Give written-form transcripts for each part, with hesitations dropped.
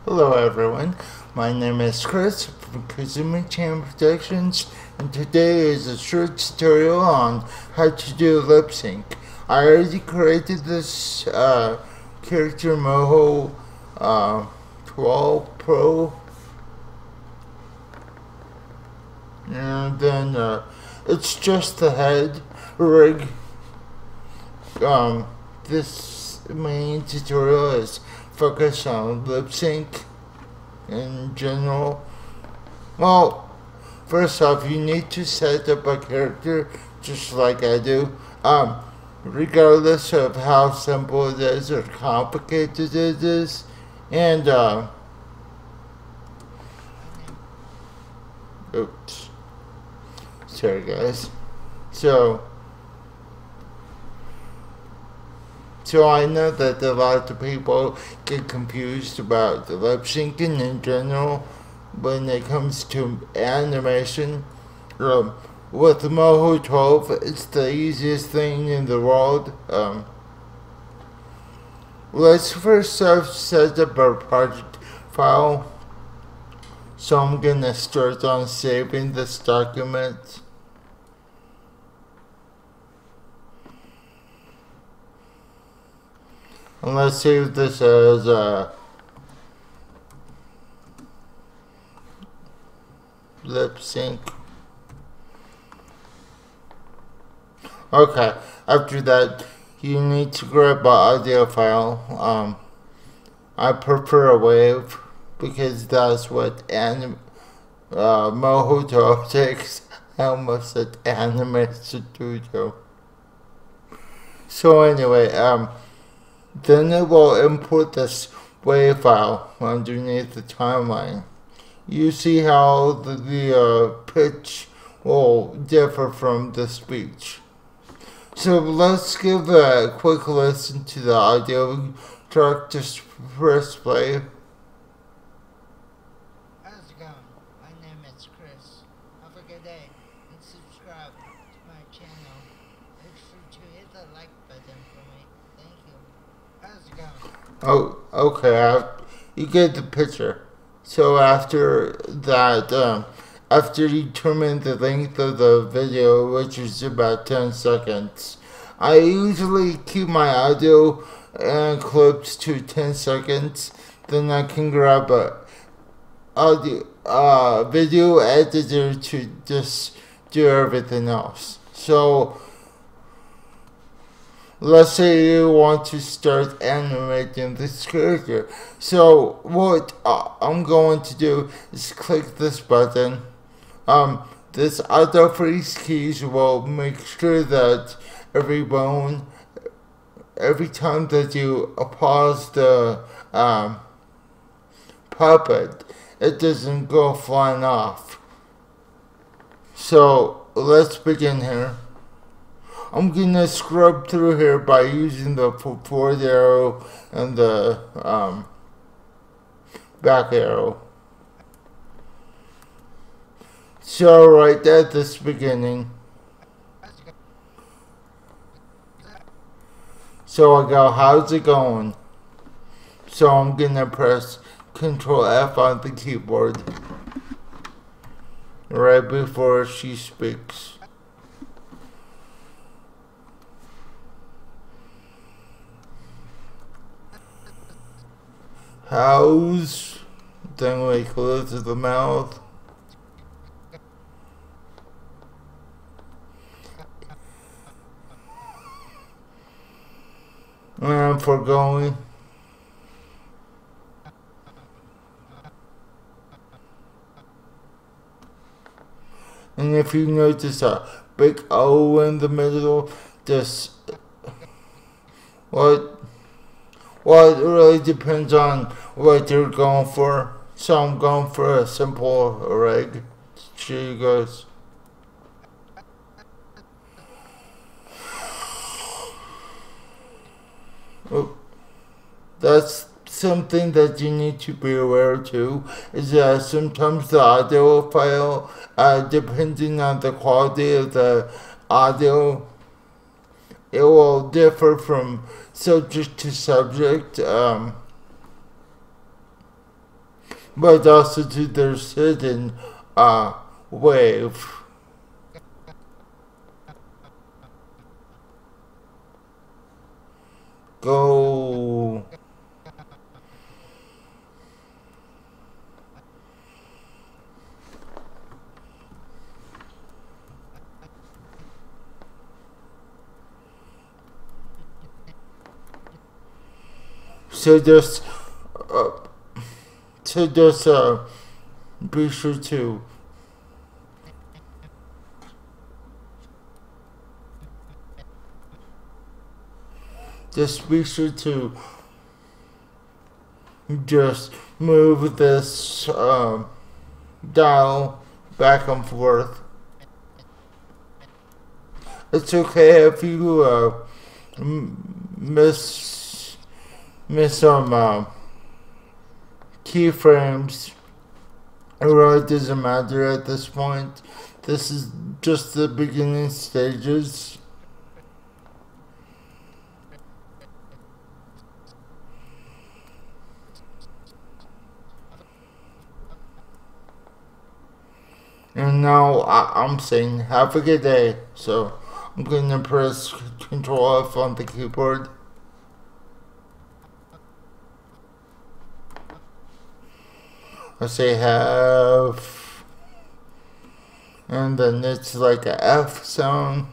Hello everyone, my name is Chris from Kazumi Chan Productions, and today is a short tutorial on how to do lip sync. I already created this character Moho 12 Pro, and then it's just the head rig. This main tutorial is focused on lip sync in general. Well, first off, you need to set up a character just like I do. Regardless of how simple it is or complicated it is. And oops. Sorry guys. So I know that a lot of people get confused about the lip syncing in general when it comes to animation. With the Moho 12, it's the easiest thing in the world. Let's first set up our project file. So I'm gonna start on saving this document. And let's save this as lip sync. Okay, after that, you need to grab an audio file. I prefer a wave because that's what Moho 12 takes. I almost said Anime Studio. So anyway, then it will import this WAV file underneath the timeline. You see how the pitch will differ from the speech. So let's give a quick listen to the audio track. Just press play. How's it going? My name is Chris. Have a good day and subscribe to my channel. Make sure to hit the like button for me. Thank you. How's it going? Oh, okay. You get the picture. So after that, after you determine the length of the video, which is about 10 seconds, I usually keep my audio and clips to 10 seconds. Then I can grab a video editor to just do everything else. So let's say you want to start animating this character. So what I'm going to do is click this button. This auto freeze keys will make sure that every time that you pause the puppet, it doesn't go flying off. So let's begin here. I'm gonna scrub through here by using the forward arrow and the back arrow. So right at this beginning, so I go, how's it going? So I'm gonna press Control F on the keyboard right before she speaks. How's, then we close the mouth. And foregoing. And if you notice a big O in the middle, just well, it really depends on what you're going for. So I'm going for a simple reg. Here you guys. Oh, that's something that you need to be aware too, is that sometimes the audio file, depending on the quality of the audio, it will differ from subject to subject. but also to their hidden wave. Go. So just uh, be sure to just move this dial back and forth. It's okay if you miss some keyframes. It really doesn't matter at this point. This is just the beginning stages. And now I'm saying have a good day. So I'm going to press Control F on the keyboard. I say have, and then it's like a F sound.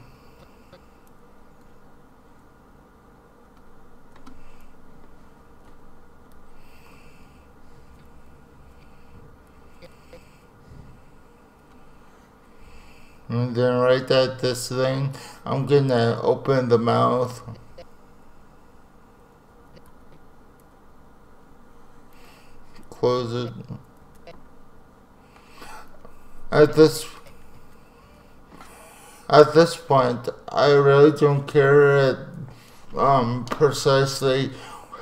And then right at this thing, I'm gonna open the mouth. Close it. At this point, I really don't care precisely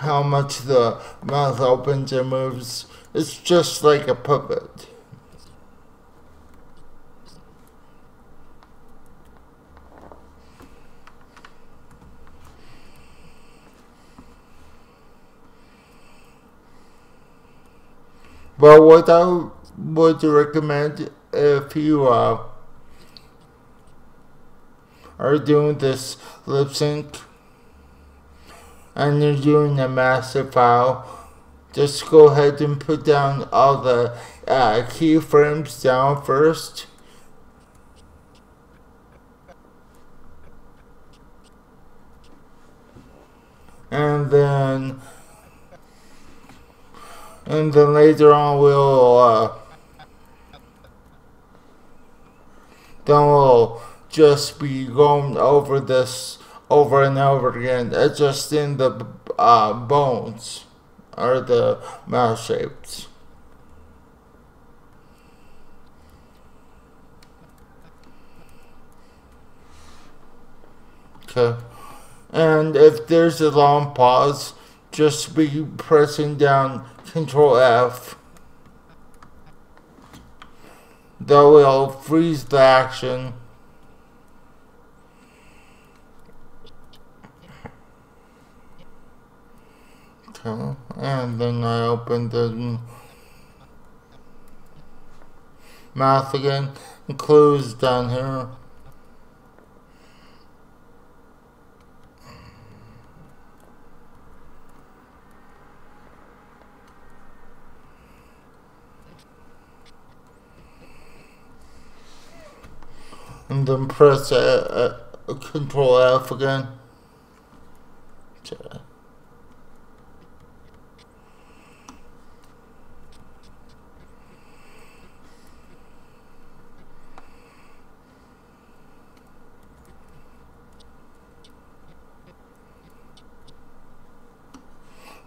how much the mouth opens and moves. It's just like a puppet. But what I would recommend if you are doing this lip sync and you're doing a massive file, just go ahead and put down all the keyframes down first. And then later on we'll just be going over this over and over again, adjusting the bones or the mouth shapes. Okay. And if there's a long pause, just be pressing down Control F. That will freeze the action. Okay, and then I open the mouth again and close down here. And then press Control F again. Okay.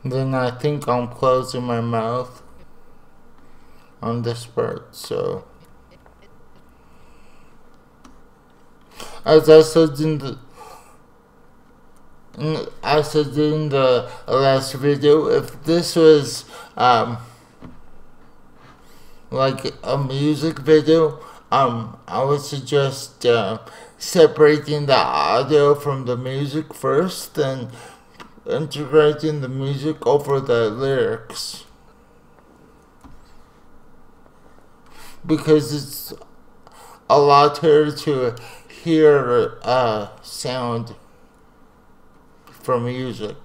Then I think I'm closing my mouth on this part, so as I said in the last video, if this was like a music video, I would suggest separating the audio from the music first and integrating the music over the lyrics. because it's a lot harder to hear sound from music.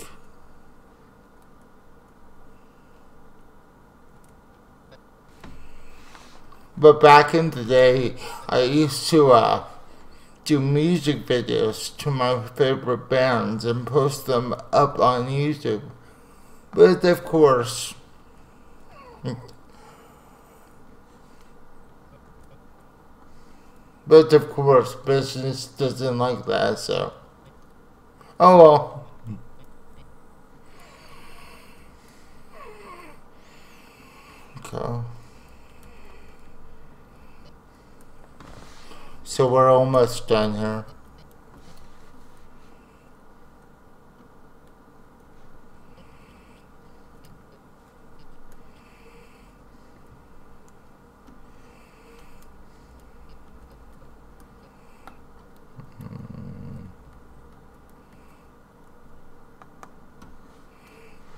But back in the day, I used to do music videos to my favorite bands and post them up on YouTube. But of course, business doesn't like that, so. Oh well. Okay. So we're almost done here.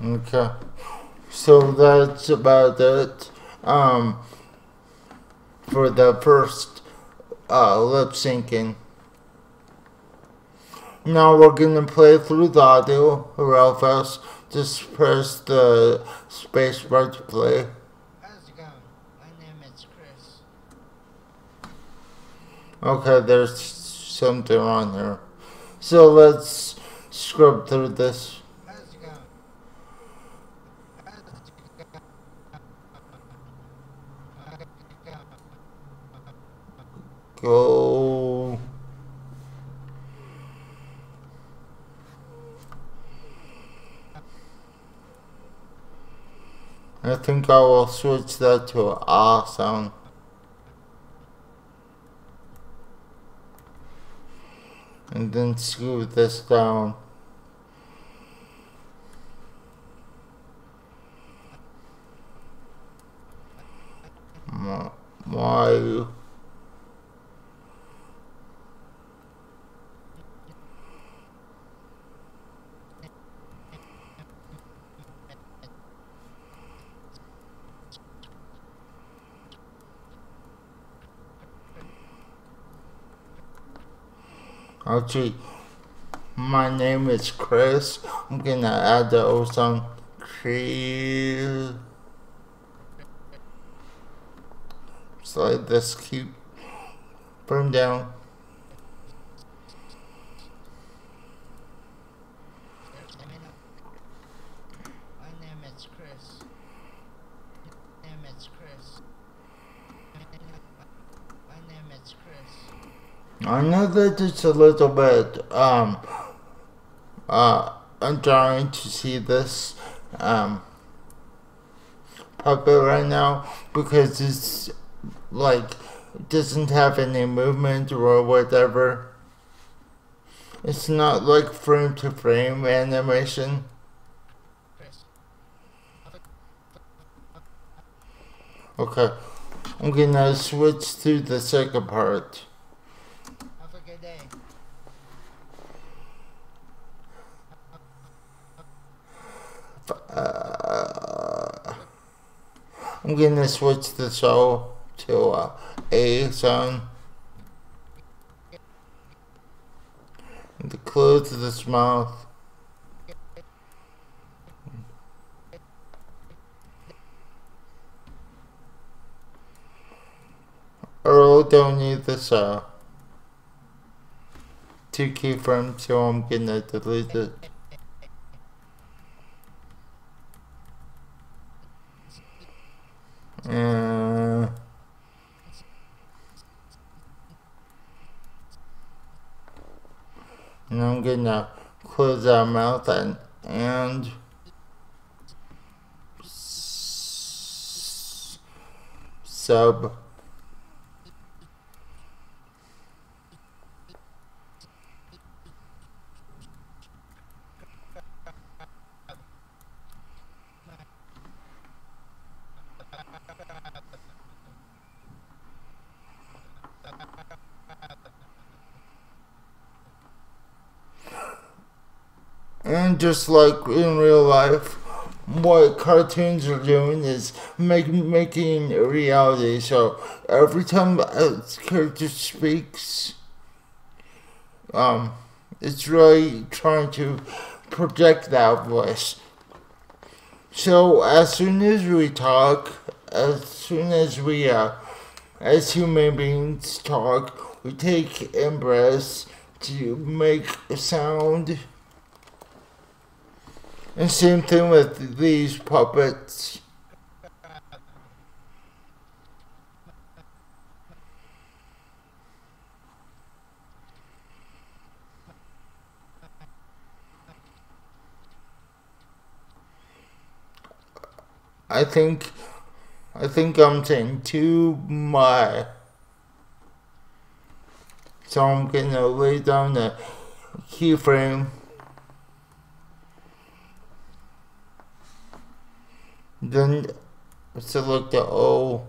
Okay. So that's about it. For the first lip syncing. Now we're gonna play through the audio real fast. Just press the space bar to play. How's it going? My name is Chris. Okay, there's something wrong here. So let's scrub through this. How's it going? Go. I think I will switch that to an ah sound. And then screw this down. Why? Actually, my name is Chris. I'm gonna add the old song. Chris. Slide this keep burn down. My name is Chris. My name is Chris. My name is Chris. I know that it's a little bit I'm trying to see this puppet right now because it's like it doesn't have any movement or whatever. It's not like frame to frame animation. Okay, I'm gonna switch to the second part. Have a good day. I'm gonna switch the show to A sound. And to close this mouth. I really don't need this 2 keyframes, so I'm gonna delete it. And I'm gonna close our mouth and sub. And just like in real life, what cartoons are doing is making a reality. So every time a character speaks, it's really trying to project that voice. So as soon as we talk, as soon as we as human beings talk, we take in breaths to make a sound. And same thing with these puppets. I think I'm saying too much. So I'm gonna lay down the keyframe. Then select the O.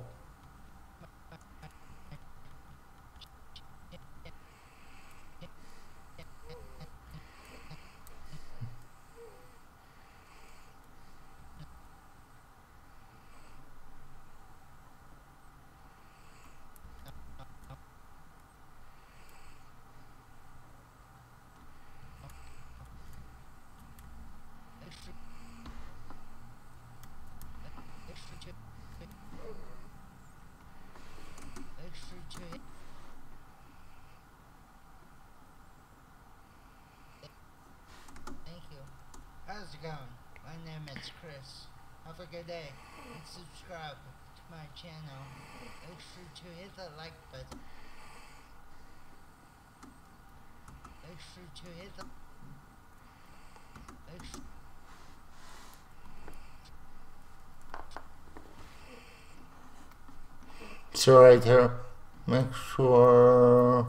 Thank you. How's it going? My name is Chris. Have a good day and subscribe to my channel. Make sure to hit the like button. Make sure to hit the make sure So right here, make sure.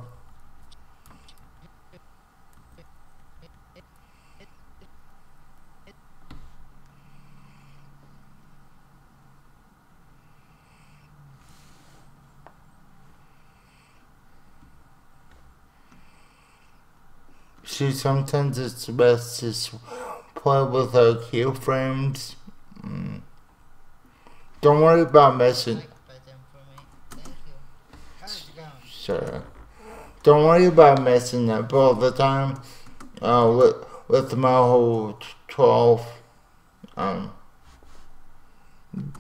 See, sometimes it's best to play with our keyframes. Don't worry about messing. like button for me. Thank you. How's it going? Sure. Don't worry about messing up all the time. With Moho 12.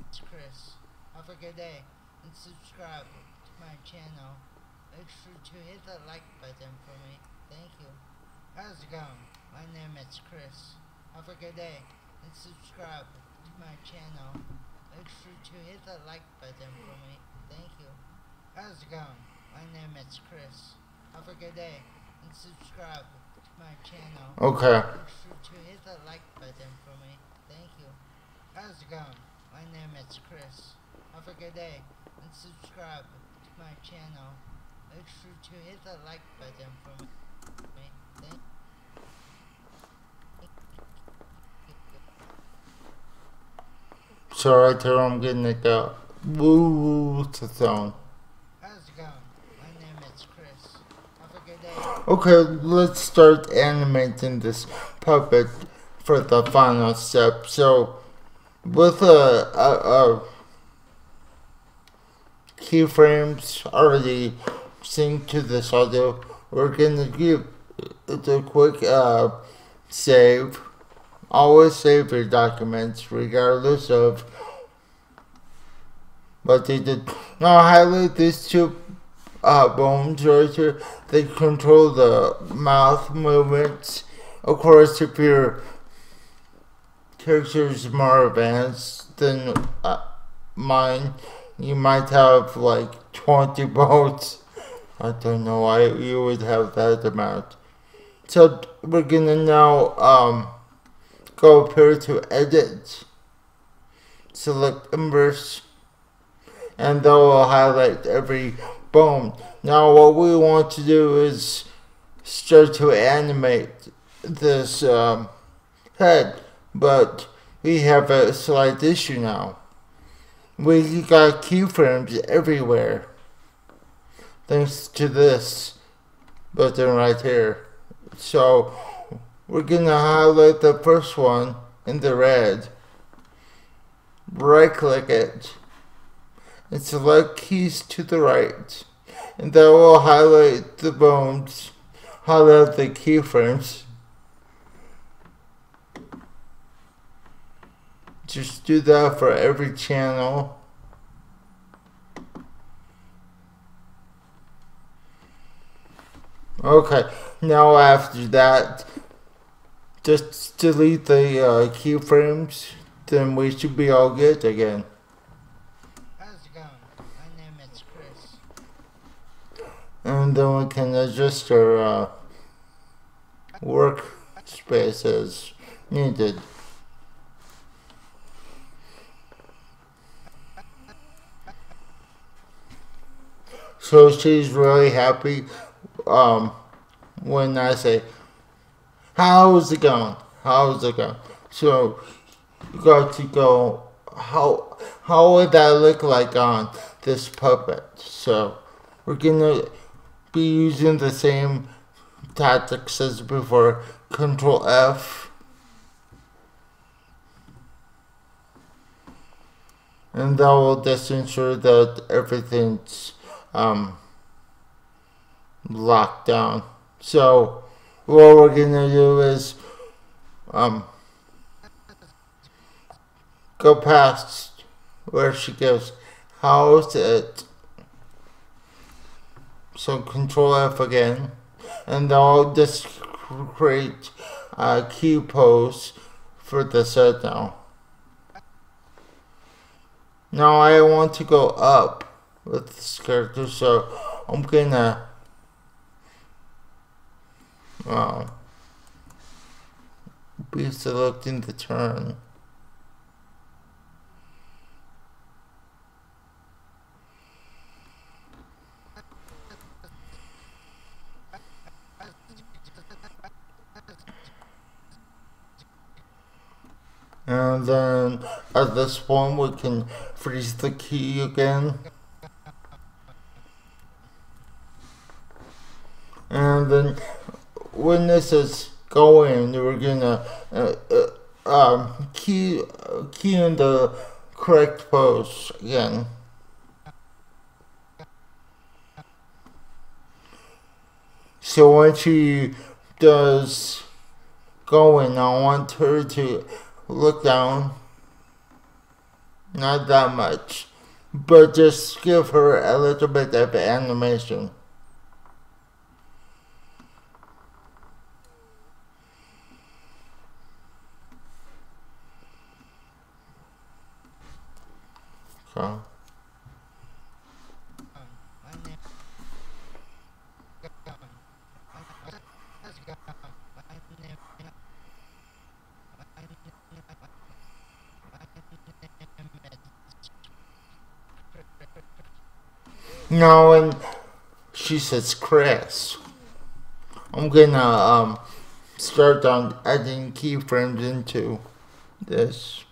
It's Chris. Have a good day and subscribe to my channel. Make sure to hit the like button for me. Thank you. How's it going? My name is Chris. Have a good day and subscribe to my channel. Make sure to hit the like button for me. Thank you. How's it going? My name is Chris. Have a good day and subscribe to my channel. Okay. Make sure to hit the like button for me. Thank you. How's it going? My name is Chris. Have a good day and subscribe to my channel. Make sure to hit the like button for me. Thank you. So right here, I'm getting like a woo sound. How's it going? My name is Chris. Have a good day. Okay, let's start animating this puppet for the final step. So, with keyframes already synced to this audio, we're gonna give it a quick save. Always save your documents regardless of what they did. Now highlight these two bones right here. They control the mouth movements. Of course, if your character is more advanced than mine, you might have like 20 bones. I don't know why you would have that amount. So we're gonna now go up here to edit, select inverse, and that will highlight every bone. Now what we want to do is start to animate this head, but we have a slight issue now. We got keyframes everywhere thanks to this button right here. So we're gonna highlight the first one in the red, right click it and select keys to the right, and that will highlight the bones, highlight the keyframes. Just do that for every channel. Okay, now after that, just delete the keyframes, then we should be all good again. How's it going? My name is Chris. And then we can adjust our workspace as needed. So she's really happy when I say, how's it going? How's it going? So you got to go, how would that look like on this puppet? So we're gonna be using the same tactics as before. Control F. And that will just ensure that everything's locked down. So what we're gonna do is go past where she goes, how's it? So Control F again, and I'll just create a key pose for the set now. Now I want to go up with this character, so I'm gonna be selecting the turn. And then at this point we can freeze the key again. And then when this is going, we're gonna key in the correct pose again. So when she does going, I want her to look down, not that much, but just give her a little bit of animation. So. Now when she says Chris, I'm gonna start on adding keyframes into this.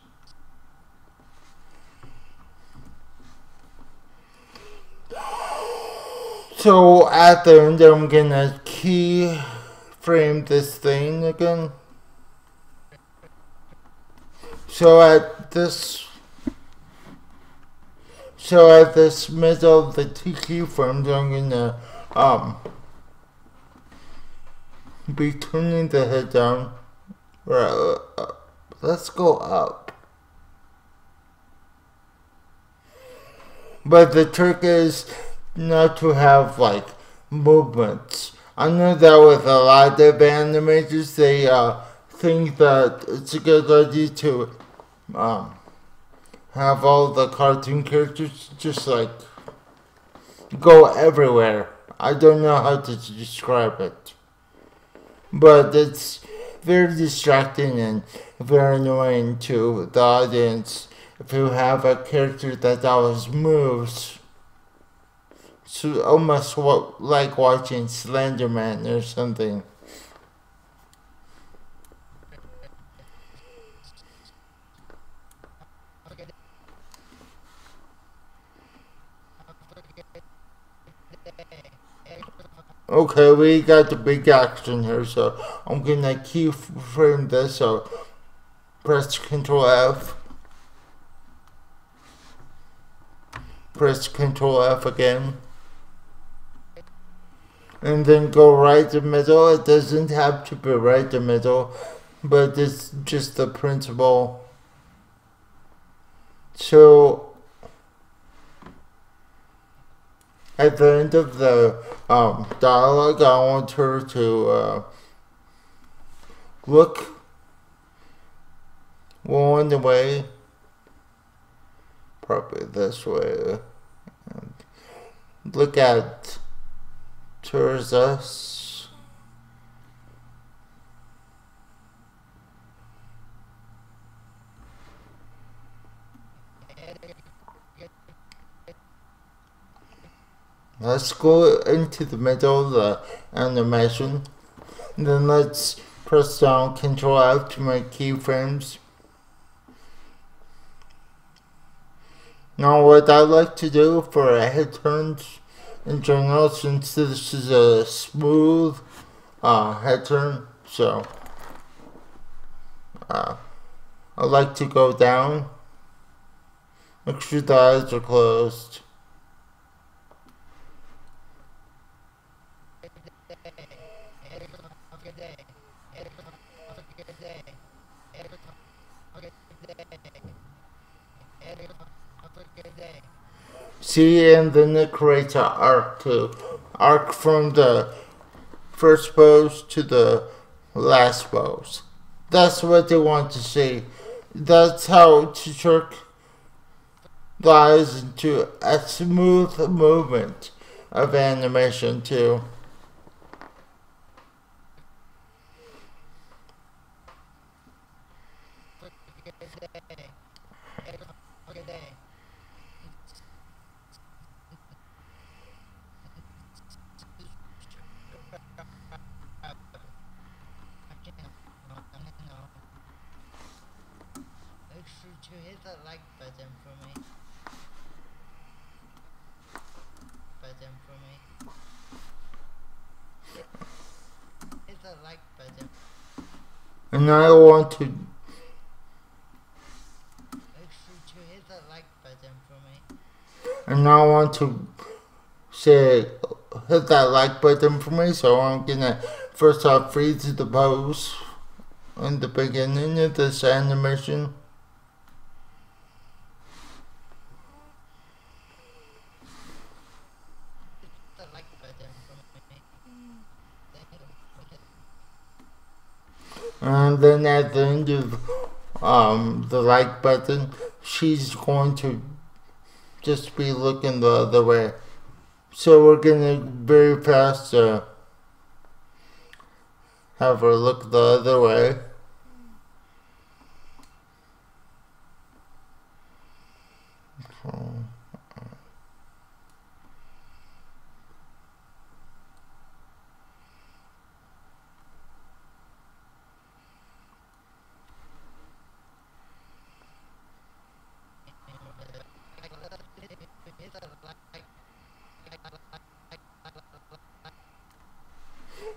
So at the end, I'm gonna keyframe this thing again. So at this middle of the two keyframes, I'm gonna be turning the head down. Let's go up. But the trick is not to have like movements. I know that with a lot of animators, they think that it's a good idea to have all the cartoon characters just like go everywhere. I don't know how to describe it, but it's very distracting and very annoying to the audience if you have a character that always moves. So almost like watching Slenderman or something. Okay, we got the big action here, so I'm gonna keyframe this, so press Control F. press Control F again, and then go right to middle. It doesn't have to be right to middle, but it's just the principle. So at the end of the dialogue, I want her to look one way, probably this way, and look at towards us. Let's go into the middle of the animation. Then let's press down Control F to make keyframes. Now what I like to do for head turns in general, since this is a smooth head turn, so I like to go down. Make sure the eyes are closed. See, and then it creates an arc too. Arc from the first pose to the last pose. That's what they want to see. That's how to trick the eyes into a smooth movement of animation too. Make sure to hit the like button for me. Hit the like button. And I want to Make sure to hit the like button for me. say hit that like button for me. So I'm gonna first off freeze the pose in the beginning of this animation. The like button for me. And then at the end of the like button, she's going to just be looking the other way. So we're gonna very fast have her look the other way.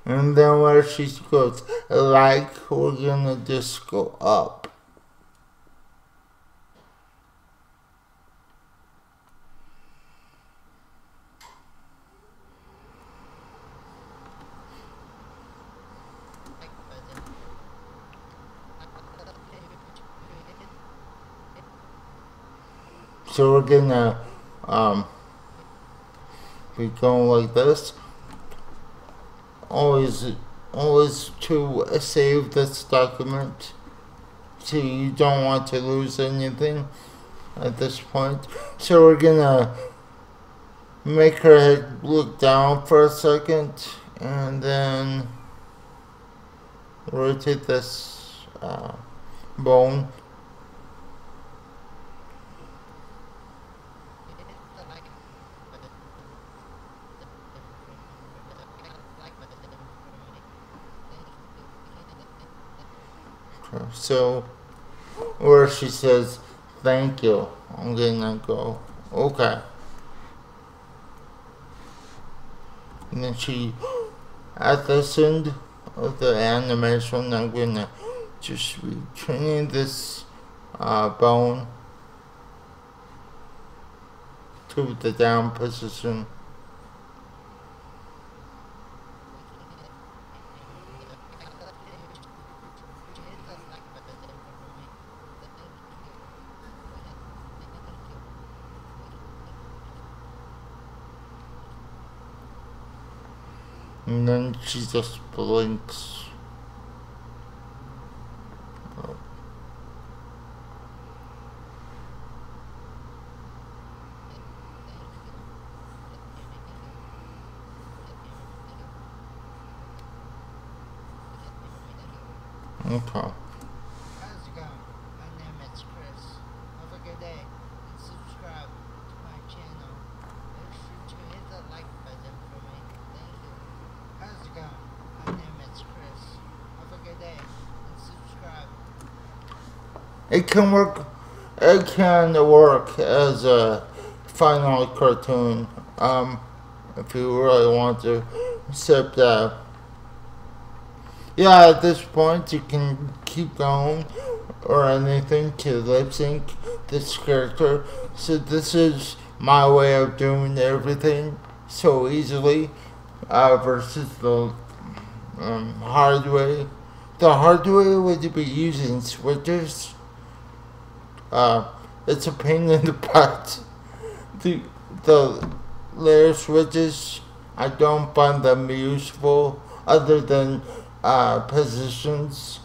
And then where she goes like, we're gonna just go up. So we're gonna be going like this. Always to save this document, so you don't want to lose anything at this point. So we're gonna make her head look down for a second, and then rotate this bone. So where she says thank you, I'm gonna go okay. And then at this end of the animation, I'm gonna just be turning this bone to the down position. And then she just blinks. Okay. How's it going? My name is Chris. Have a good day and subscribe to my channel. Make sure to hit the like button for me. Thank you. How's it going? My name is Chris. Have a good day and subscribe. It can work. It can work as a final cartoon. If you really want to, except yeah, at this point you can keep going or anything to lip sync this character. So this is my way of doing everything so easily versus the hard way. The hard way would be using switches. It's a pain in the butt. The layer switches, I don't find them useful other than positions.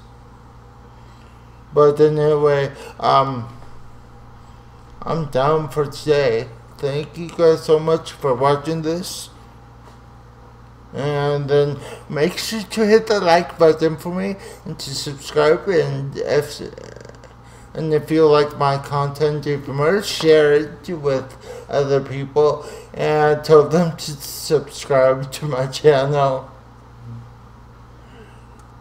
But anyway, I'm done for today. Thank you guys so much for watching this. And then make sure to hit the like button for me and to subscribe, and if you like my content even more, share it with other people and tell them to subscribe to my channel.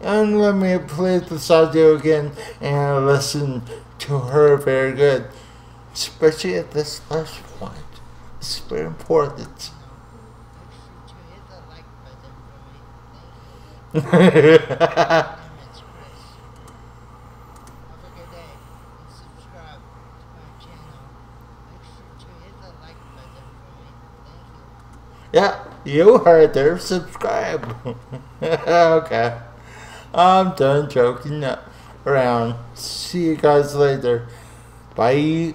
And let me play this audio again and listen to her very good. Especially at this last point. It's very important. Make sure to hit the like button for me. Thank you. My name is Chris. Have a good day and subscribe to my channel. Make sure to hit the like button for me. Thank you. Yeah, you heard her. Subscribe. Okay. I'm done joking around. See you guys later. Bye.